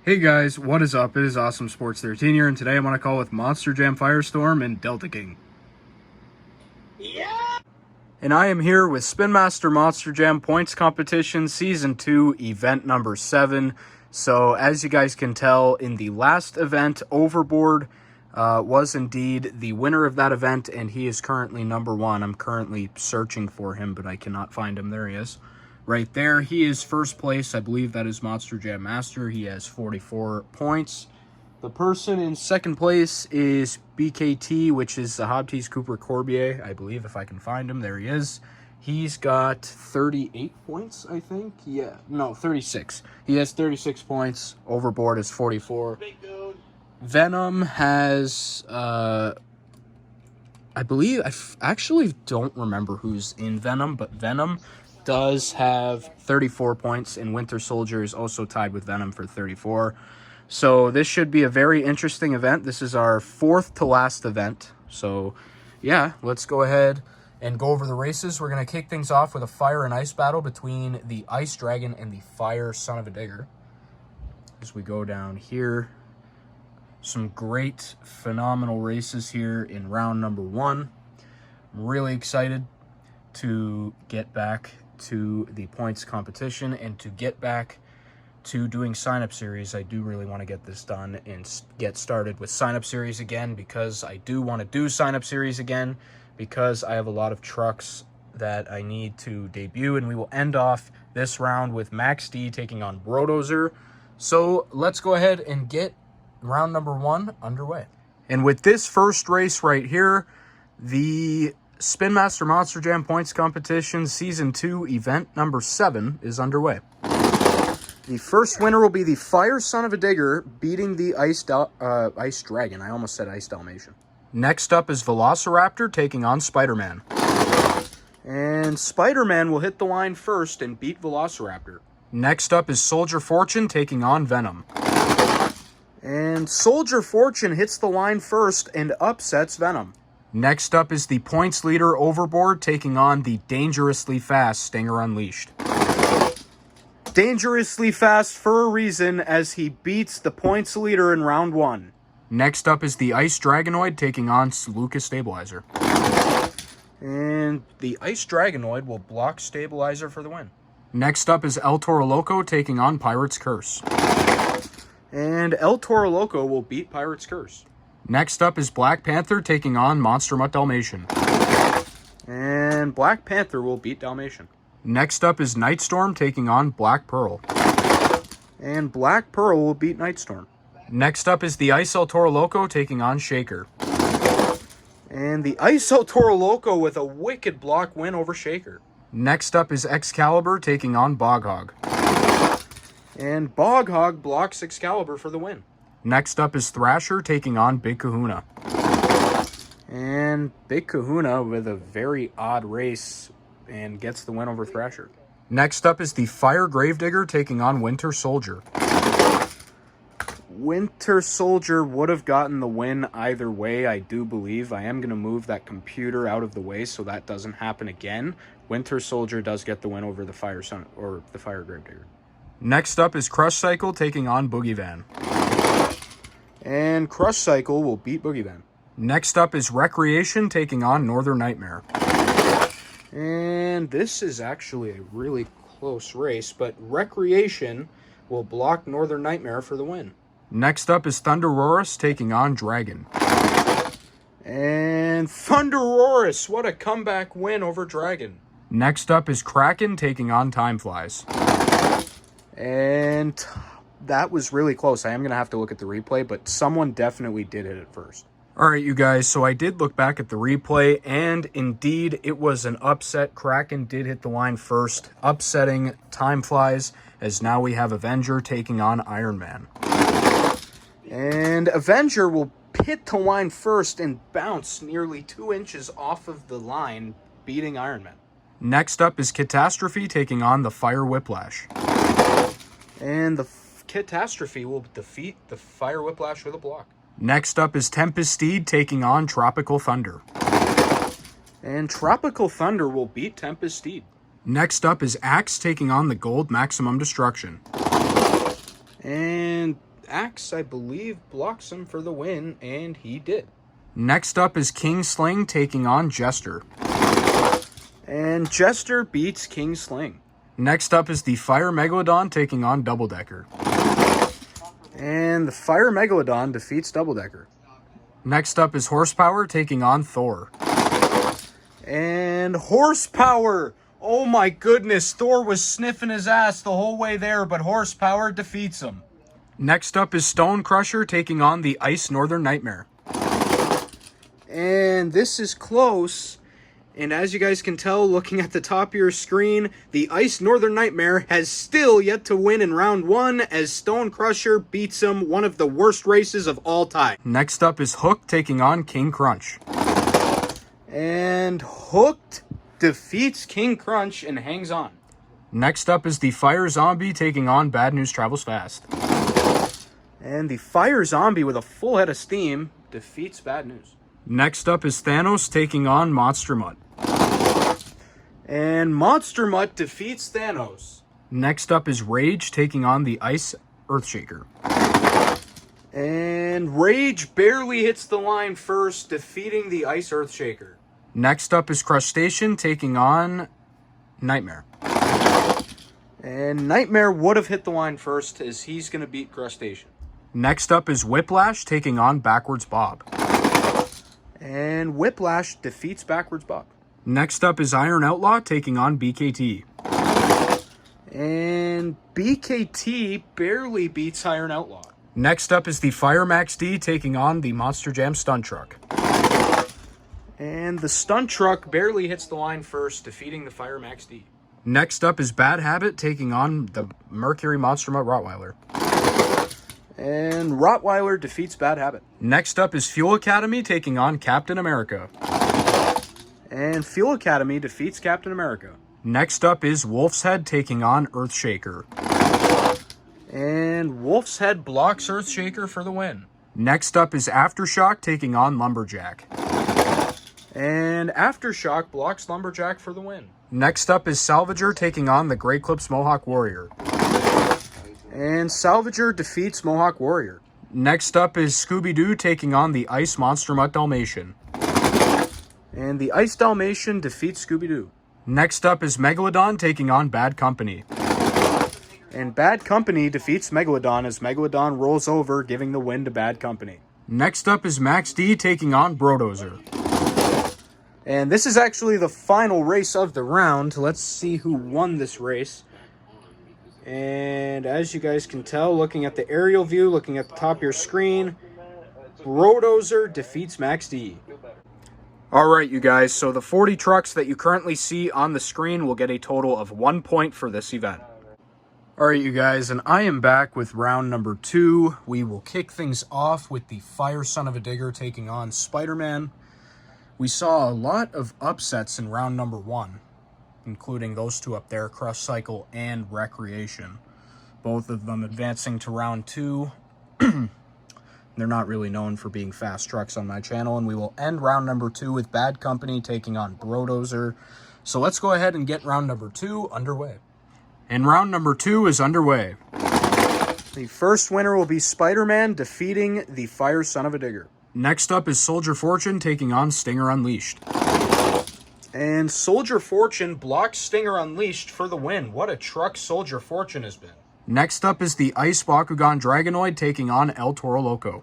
Hey guys, what is up? It is Awesome Sports 13 here, and today I'm on a call with Monster Jam Firestorm and Delta King. Yeah! And I am here with Spin Master Monster Jam Points Competition Season 2, Event number 7. So, as you guys can tell, in the last event, Overboard was indeed the winner of that event, and he is currently number 1. I'm currently searching for him, but I cannot find him. There he is. Right there, he is first place. I believe that is Monster Jam Master. He has 44 points. The person in second place is BKT, which is the Hobtees Cooper Corbier, I believe, if I can find him. There he is. He's got 38 points, I think. Yeah, no, 36. He has 36 points. Overboard is 44. Big dude. Venom has, I believe, actually don't remember who's in Venom, but Venom does have 34 points, and Winter Soldier is also tied with Venom for 34. So this should be a very interesting event. This is our 4th to last event. So yeah, let's go ahead and go over the races. We're going to kick things off with a fire and ice battle between the Ice Dragon and the Fire Son of a Digger. As we go down here, some great, phenomenal races here in round number 1. I'm really excited to get back to the points competition and to get back to doing sign-up series. I do really want to get this done and get started with sign-up series again, because I do want to do sign-up series again, because I have a lot of trucks that I need to debut, and we will end off this round with Max D taking on Brodozer. So let's go ahead and get round number 1 underway. And with this first race right here, the Spin Master Monster Jam Points Competition Season 2 Event number 7 is underway. The first winner will be the Fire Son of a Digger beating the Ice Dragon. I almost said Ice Dalmatian. Next up is Velociraptor taking on Spider-Man. And Spider-Man will hit the line first and beat Velociraptor. Next up is Soldier Fortune taking on Venom. And Soldier Fortune hits the line first and upsets Venom. Next up is the points leader Overboard taking on the dangerously fast Stinger Unleashed. Dangerously fast for a reason, as he beats the points leader in round 1. Next up is the Ice Dragonoid taking on Lucas Stabilizer. And the Ice Dragonoid will block Stabilizer for the win. Next up is El Toro Loco taking on Pirate's Curse. And El Toro Loco will beat Pirate's Curse. Next up is Black Panther taking on Monster Mutt Dalmatian. And Black Panther will beat Dalmatian. Next up is Nightstorm taking on Black Pearl. And Black Pearl will beat Nightstorm. Next up is the Ice El Toro Loco taking on Shaker. And the Ice El Toro Loco with a wicked block win over Shaker. Next up is Excalibur taking on Bog Hog. And Bog Hog blocks Excalibur for the win. Next up is Thrasher taking on Big Kahuna. And Big Kahuna with a very odd race and gets the win over Thrasher. Next up is the Fire Gravedigger taking on Winter Soldier. Winter Soldier would have gotten the win either way, I do believe. I am going to move that computer out of the way so that doesn't happen again. Winter Soldier does get the win over the Fire Sun or the Fire Gravedigger. Next up is Crush Cycle taking on Boogie Van. And Crush Cycle will beat Boogie Van. Next up is Wreckreation taking on Northern Nightmare. And this is actually a really close race, but Wreckreation will block Northern Nightmare for the win. Next up is ThundeROARus taking on Dragon. And ThundeROARus, what a comeback win over Dragon. Next up is Kraken taking on Time Flies. And that was really close. I am going to have to look at the replay, but someone definitely did hit it first. All right, you guys, so I did look back at the replay, and indeed, it was an upset. Kraken did hit the line first, upsetting Time Flies, as now we have Avenger taking on Iron Man. And Avenger will hit the line first and bounce nearly 2 inches off of the line, beating Iron Man. Next up is Catastrophe taking on the Fire Whiplash. And the Catastrophe will defeat the Fire Whiplash with a block. Next up is Tempest Steed taking on Tropical Thunder. And Tropical Thunder will beat Tempest Steed. Next up is Axe taking on the Gold Maximum Destruction. And Axe, I believe, blocks him for the win, and he did. Next up is King Sling taking on Jester. And Jester beats King Sling. Next up is the Fire Megalodon taking on Double Decker. And the Fire Megalodon defeats Double Decker. Next up is Horsepower taking on Thor. And Horsepower! Oh my goodness, Thor was sniffing his ass the whole way there, but Horsepower defeats him. Next up is Stone Crusher taking on the Ice Northern Nightmare. And this is close. And as you guys can tell, looking at the top of your screen, the Ice Northern Nightmare has still yet to win in round 1 as Stone Crusher beats him, one of the worst races of all time. Next up is Hook taking on King Crunch. And Hooked defeats King Crunch and hangs on. Next up is the Fire Zombie taking on Bad News Travels Fast. And the Fire Zombie with a full head of steam defeats Bad News. Next up is Thanos taking on Monster Mutt. And Monster Mutt defeats Thanos. Next up is Rage taking on the Ice Earthshaker. And Rage barely hits the line first, defeating the Ice Earthshaker. Next up is Crustacean taking on Nightmare. And Nightmare would have hit the line first, as he's going to beat Crustacean. Next up is Whiplash taking on Backwards Bob. And Whiplash defeats Backwards Bob. Next up is Iron Outlaw taking on BKT. And BKT barely beats Iron Outlaw. Next up is the Fire Max D taking on the Monster Jam Stunt Truck. And the Stunt Truck barely hits the line first, defeating the Fire Max D. Next up is Bad Habit taking on the Mercury Monster Mutt Rottweiler. And Rottweiler defeats Bad Habit. Next up is Fuel Academy taking on Captain America. And Fuel Academy defeats Captain America. Next up is Wolf's Head taking on Earthshaker. And Wolf's Head blocks Earthshaker for the win. Next up is Aftershock taking on Lumberjack. And Aftershock blocks Lumberjack for the win. Next up is Salvager taking on the Grey Clips Mohawk Warrior. And Salvager defeats Mohawk Warrior. Next up is Scooby-Doo taking on the Ice Monster Mutt Dalmatian. And the Ice Dalmatian defeats Scooby-Doo. Next up is Megalodon taking on Bad Company. And Bad Company defeats Megalodon as Megalodon rolls over, giving the win to Bad Company. Next up is Max D taking on Brodozer. And this is actually the final race of the round. Let's see who won this race. And as you guys can tell, looking at the aerial view, looking at the top of your screen, Brodozer defeats Max D. Alright, you guys, so the 40 trucks that you currently see on the screen will get a total of 1 point for this event. Alright, you guys, and I am back with round number 2. We will kick things off with the Fire Son of a Digger taking on Spider-Man. We saw a lot of upsets in round number 1, including those two up there, Crush Cycle and Wreckreation. Both of them advancing to round 2. They're not really known for being fast trucks on my channel, and we will end round number 2 with Bad Company taking on Brodozer. So let's go ahead and get round number 2 underway. And round number 2 is underway. The first winner will be Spider-Man defeating the Fire Son of a Digger. Next up is Soldier Fortune taking on Stinger Unleashed. And Soldier Fortune blocks Stinger Unleashed for the win. What a truck Soldier Fortune has been. Next up is the Ice Bakugan Dragonoid taking on El Toro Loco.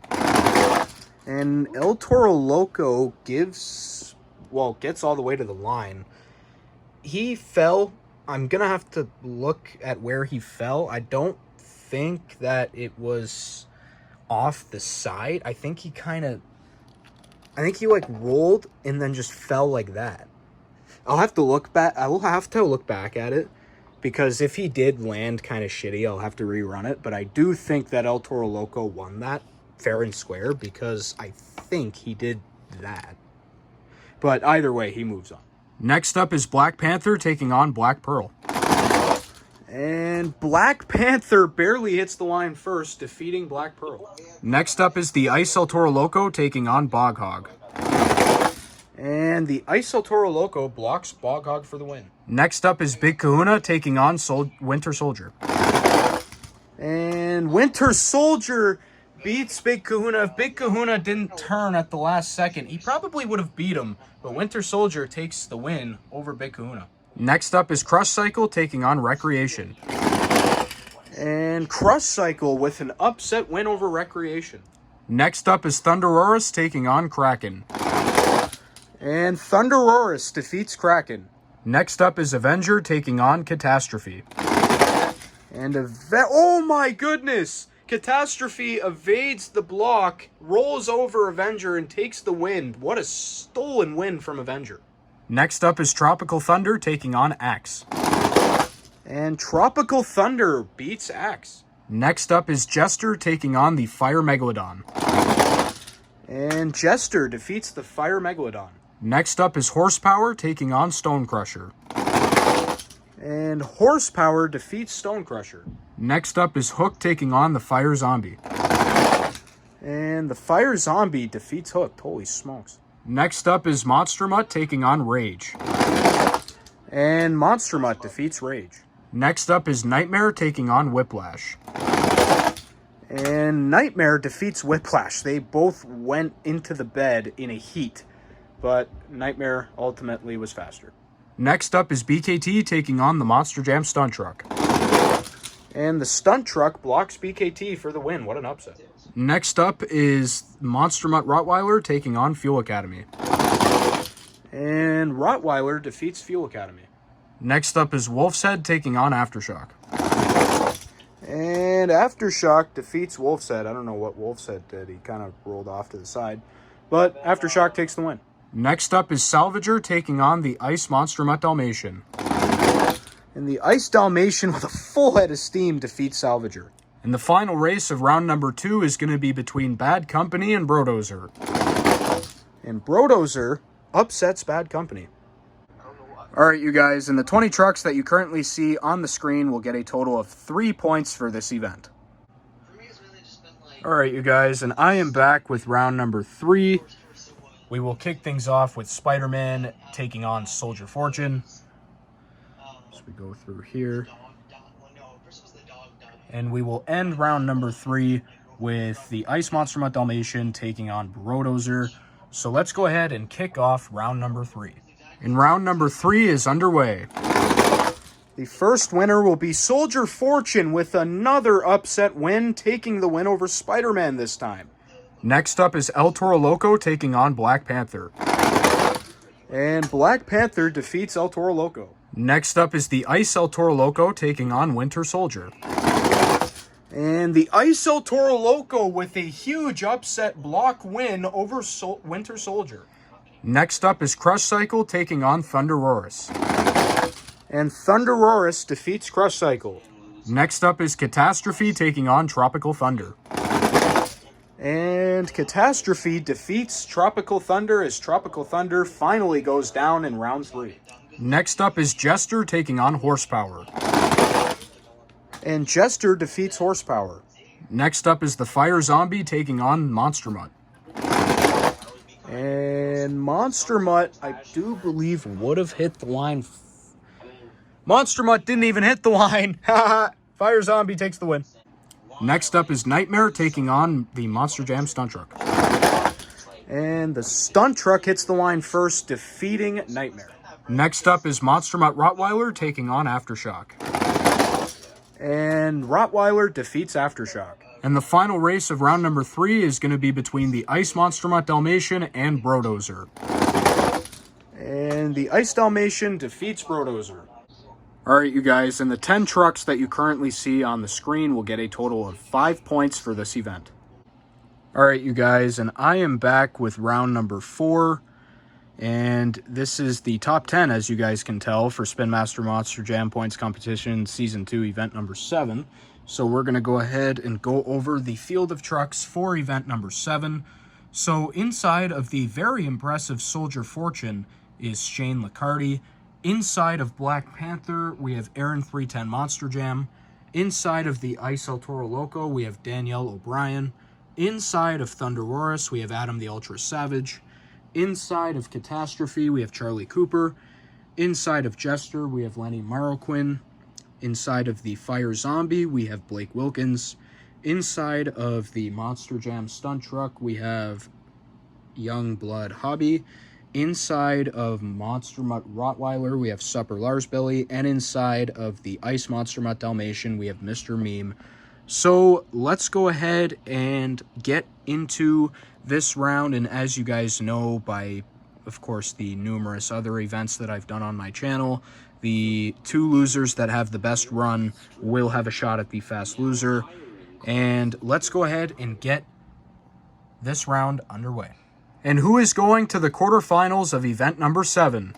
And El Toro Loco gets all the way to the line. He fell. I'm going to have to look at where he fell. I don't think that it was off the side. I think he rolled and then just fell like that. I'll have to look back. I will have to look back at it, because if he did land kind of shitty, I'll have to rerun it. But I do think that El Toro Loco won that fair and square, because I think he did that. But either way, he moves on. Next up is Black Panther taking on Black Pearl. And Black Panther barely hits the line first, defeating Black Pearl. Next up is the Ice El Toro Loco taking on Bog Hog. And the Ice El Toro Loco blocks Bog Hog for the win. Next up is Big Kahuna taking on Winter Soldier. And And Winter Soldier beats Big Kahuna. If Big Kahuna didn't turn at the last second, he probably would have beat him. But Winter Soldier takes the win over Big Kahuna. Next up is Crush Cycle taking on Wreckreation. And Crush Cycle with an upset win over Wreckreation. Next up is ThundeROARus taking on Kraken. And ThundeROARus defeats Kraken. Next up is Avenger taking on Catastrophe. And oh my goodness! Catastrophe evades the block, rolls over Avenger, and takes the win. What a stolen win from Avenger. Next up is Tropical Thunder taking on Axe. And Tropical Thunder beats Axe. Next up is Jester taking on the Fire Megalodon. And Jester defeats the Fire Megalodon. Next up is Horsepower taking on Stone Crusher. And Horsepower defeats Stone Crusher. Next up is Hook taking on the Fire Zombie. And the Fire Zombie defeats Hook. Holy smokes. Next up is Monster Mutt taking on Rage. And Monster Mutt defeats Rage. Next up is Nightmare taking on Whiplash. And Nightmare defeats Whiplash. They both went into the bed in a heat, but Nightmare ultimately was faster. Next up is BKT taking on the Monster Jam Stunt Truck. And the Stunt Truck blocks BKT for the win. What an upset. Next up is Monster Mutt Rottweiler taking on Fuel Academy. And Rottweiler defeats Fuel Academy. Next up is Wolf's Head taking on Aftershock. And Aftershock defeats Wolf's Head. I don't know what Wolf's Head did. He kind of rolled off to the side. But Aftershock takes the win. Next up is Salvager taking on the Ice Monster Mutt Dalmatian. And the Ice Dalmatian with a full head of steam defeats Salvager. And the final race of round number 2 is going to be between Bad Company and Brodozer. And Brodozer upsets Bad Company. Alright, you guys, and the 20 trucks that you currently see on the screen will get a total of 3 points for this event. Alright, you guys, and I am back with round number 3. We will kick things off with Spider-Man taking on Soldier Fortune. So we go through here. And we will end round number 3 with the Ice Monster Mutt Dalmatian taking on Brodozer. So let's go ahead and kick off round number 3. And round number 3 is underway. The first winner will be Soldier Fortune with another upset win, taking the win over Spider-Man this time. Next up is El Toro Loco taking on Black Panther. And Black Panther defeats El Toro Loco. Next up is the Ice El Toro Loco taking on Winter Soldier. And the Ice El Toro Loco with a huge upset block win over Winter Soldier. Next up is Crush Cycle taking on ThundeROARus. And ThundeROARus defeats Crush Cycle. Next up is Catastrophe taking on Tropical Thunder. And Catastrophe defeats Tropical Thunder as Tropical Thunder finally goes down in round 3. Next up is Jester taking on Horsepower. And Jester defeats Horsepower. Next up is the Fire Zombie taking on Monster Mutt. And Monster Mutt, I do believe, would have hit the line. Monster Mutt didn't even hit the line. Fire Zombie takes the win. Next up is Nightmare taking on the Monster Jam Stunt Truck. And the Stunt Truck hits the line first, defeating Nightmare. Next up is Monster Mutt Rottweiler taking on Aftershock. And Rottweiler defeats Aftershock. And the final race of round number 3 is going to be between the Ice Monster Mutt Dalmatian and Brodozer. And the Ice Dalmatian defeats Brodozer. Alright, you guys, and the 10 trucks that you currently see on the screen will get a total of 5 points for this event. Alright, you guys, and I am back with round number 4. And this is the top 10, as you guys can tell, for Spin Master Monster Jam Points Competition Season 2, Event number 7. So we're going to go ahead and go over the field of trucks for Event number 7. So inside of the very impressive Soldier Fortune is Shane Liccardi. Inside of Black Panther, we have Aaron 310 Monster Jam. Inside of the Ice El Toro Loco, we have Danielle O'Brien. Inside of ThundeROARus, we have Adam the Ultra Savage. Inside of Catastrophe, we have Charlie Cooper. Inside of Jester, we have Lenny Marroquin. Inside of the Fire Zombie, we have Blake Wilkins. Inside of the Monster Jam stunt truck, we have Youngblood Hobby. Inside of Monster Mutt Rottweiler, we have Supper Larsbelly. And inside of the Ice Monster Mutt Dalmatian, we have Mr. Meme. So let's go ahead and get into this round. And as you guys know by, of course, the numerous other events that I've done on my channel, the 2 losers that have the best run will have a shot at the Fast Loser. And let's go ahead and get this round underway. And who is going to the quarterfinals of event number 7?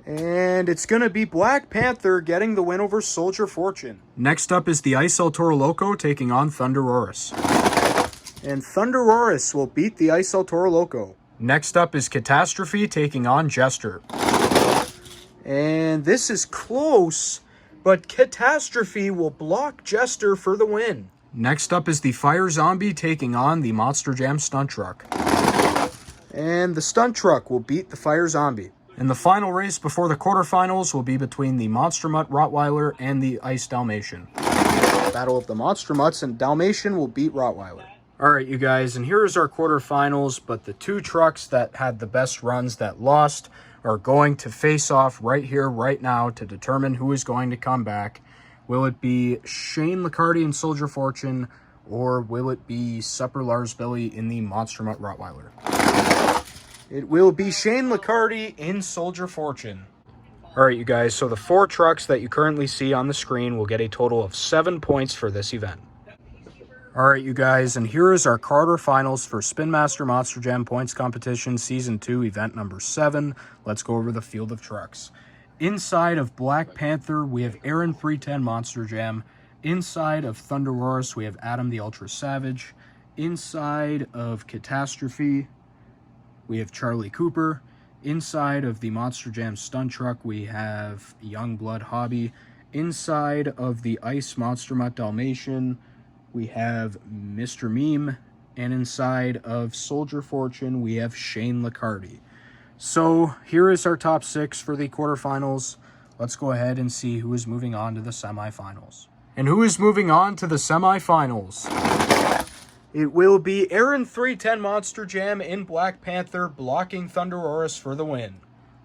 And it's going to be Black Panther getting the win over Soldier Fortune. Next up is the Ice El Toro Loco taking on ThundeROARus. And ThundeROARus will beat the Ice El Toro Loco. Next up is Catastrophe taking on Jester. And this is close, but Catastrophe will block Jester for the win. Next up is the Fire Zombie taking on the Monster Jam Stunt Truck. And the Stunt Truck will beat the Fire Zombie. And the final race before the quarterfinals will be between the Monster Mutt Rottweiler and the Ice Dalmatian. Battle of the Monster Mutts, and Dalmatian will beat Rottweiler. Alright, you guys, and here is our quarterfinals, but the 2 trucks that had the best runs that lost are going to face off right here, right now, to determine who is going to come back. Will it be Shane Licardi in Soldier Fortune, or will it be Supper Larsbelly in the Monster Mutt Rottweiler? It will be Shane Licardi in Soldier Fortune. Alright, you guys, so the 4 trucks that you currently see on the screen will get a total of 7 points for this event. Alright, you guys, and here is our quarterfinals for Spin Master Monster Jam Points Competition Season 2, event number 7. Let's go over the field of trucks. Inside of Black Panther, we have Aaron 310 Monster Jam. Inside of ThundeROARus, we have Adam the Ultra Savage. Inside of Catastrophe, we have Charlie Cooper. Inside of the Monster Jam Stunt Truck, we have Youngblood Hobby. Inside of the Ice Monster Mutt Dalmatian, we have Mr. Meme. And inside of Soldier Fortune, we have Shane Licardi. So here is our top 6 for the quarterfinals. Let's go ahead and see who is moving on to the semifinals. And who is moving on to the semifinals? It will be Aaron 310 Monster Jam in Black Panther blocking ThundeROARus for the win.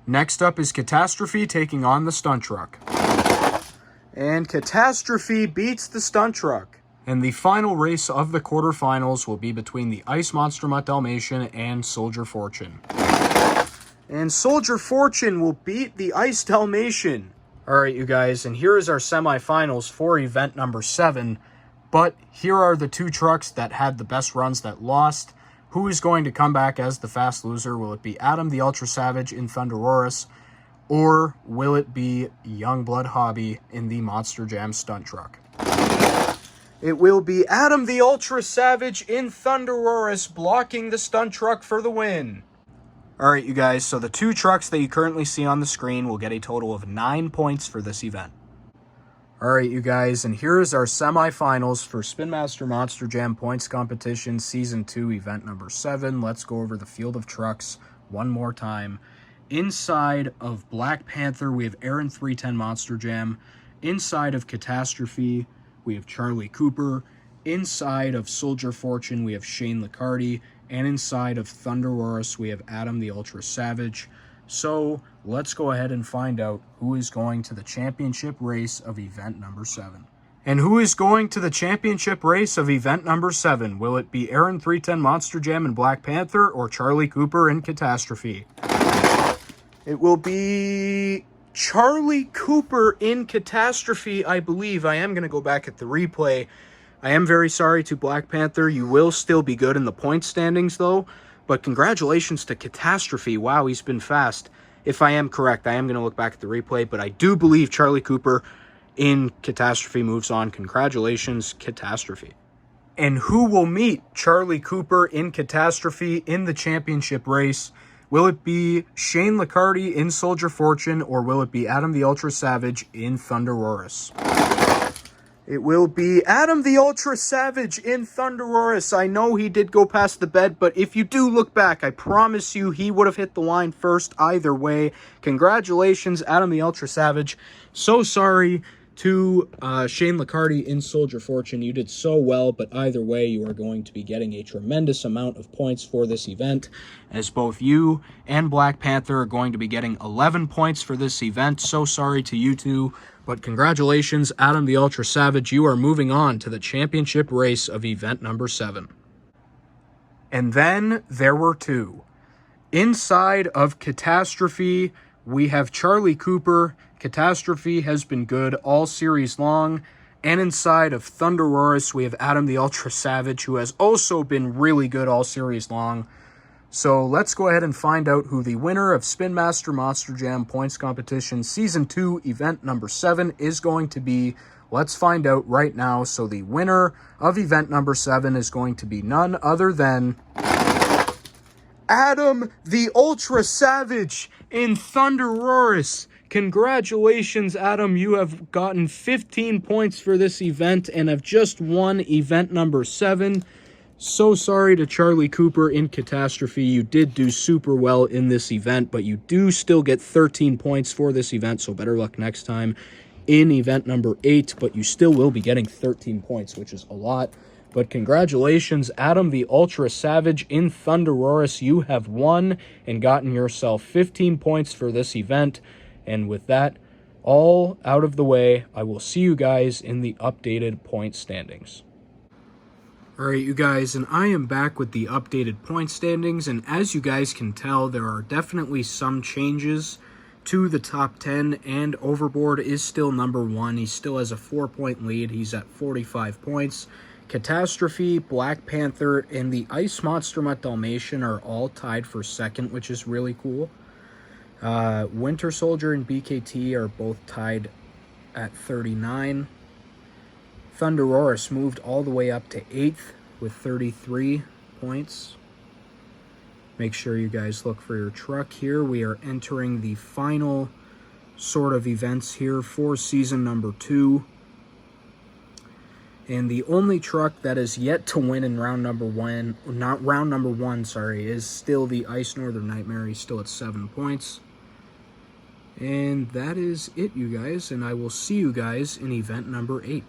Next up is Catastrophe taking on the Stunt Truck. And Catastrophe beats the Stunt Truck. And the final race of the quarterfinals will be between the Ice Monster Mutt Dalmatian and Soldier Fortune. And Soldier Fortune will beat the Ice Dalmatian. Alright, you guys, and here is our semifinals for event number 7. But here are the 2 trucks that had the best runs that lost. Who is going to come back as the fast loser? Will it be Adam the Ultra Savage in ThundeROARus? Or will it be Youngblood Hobby in the Monster Jam Stunt Truck? It will be Adam the Ultra Savage in ThundeROARus blocking the Stunt Truck for the win. Alright, you guys, so the 2 trucks that you currently see on the screen will get a total of 9 points for this event. Alright, you guys, and here is our semifinals for Spin Master Monster Jam Points Competition Season 2, event number 7. Let's go over the field of trucks one more time. Inside of Black Panther, we have Aaron 310 Monster Jam. Inside of Catastrophe, we have Charlie Cooper. Inside of Soldier Fortune, we have Shane Licardi. And inside of ThundeROARus, we have Adam the Ultra Savage. So let's go ahead and find out who is going to the championship race of event number 7. And who is going to the championship race of event number 7? Will it be Aaron 310 Monster Jam in Black Panther or Charlie Cooper in Catastrophe? It will be Charlie Cooper in Catastrophe, I believe. I am going to go back at the replay. I am very sorry to Black Panther. You will still be good in the point standings, though. But congratulations to Catastrophe. Wow, he's been fast. If I am correct, I am going to look back at the replay. But I do believe Charlie Cooper in Catastrophe moves on. Congratulations, Catastrophe. And who will meet Charlie Cooper in Catastrophe in the championship race? Will it be Shane Licardi in Soldier Fortune, or will it be Adam the Ultra Savage in ThundeROARus? It will be Adam the Ultra Savage in ThundeROARus. I know he did go past the bed, but if you do look back, I promise you he would have hit the line first either way. Congratulations, Adam the Ultra Savage. So sorry to Shane Liccardi in Soldier Fortune. You did so well, but either way, you are going to be getting a tremendous amount of points for this event, as both you and Black Panther are going to be getting 11 points for this event. So sorry to you two, but congratulations, Adam the Ultra Savage. You are moving on to the championship race of event number 7. And then there were two. Inside of Catastrophe, we have Charlie Cooper. Catastrophe has been good all series long. And inside of ThundeROARus, we have Adam the Ultra Savage, who has also been really good all series long. So let's go ahead and find out who the winner of Spin Master Monster Jam Points Competition Season 2 event number 7 is going to be. Let's find out right now. So the winner of event number 7 is going to be none other than Adam the Ultra Savage in ThundeROARus. Congratulations, Adam. You have gotten 15 points for this event and have just won event number 7. So sorry to Charlie Cooper in Catastrophe. You did do super well in this event, but you do still get 13 points for this event, so better luck next time in event number 8, but you still will be getting 13 points, which is a lot. But congratulations, Adam the Ultra Savage in ThundeROARus. You have won and gotten yourself 15 points for this event. And with that all out of the way, I will see you guys in the updated point standings. All right, you guys, and I am back with the updated point standings, and as you guys can tell, there are definitely some changes to the top 10, and Overboard is still number 1. He still has a 4-point lead. He's at 45 points. Catastrophe, Black Panther, and the Ice Monster Mutt Dalmatian are all tied for second, which is really cool. Winter Soldier and BKT are both tied at 39. ThundeROARus moved all the way up to 8th with 33 points. Make sure you guys look for your truck here. We are entering the final sort of events here for season number 2. And the only truck that is yet to win in round number 1, is still the Ice Northern Nightmare. He's still at 7 points. And that is it, you guys. And I will see you guys in event number 8.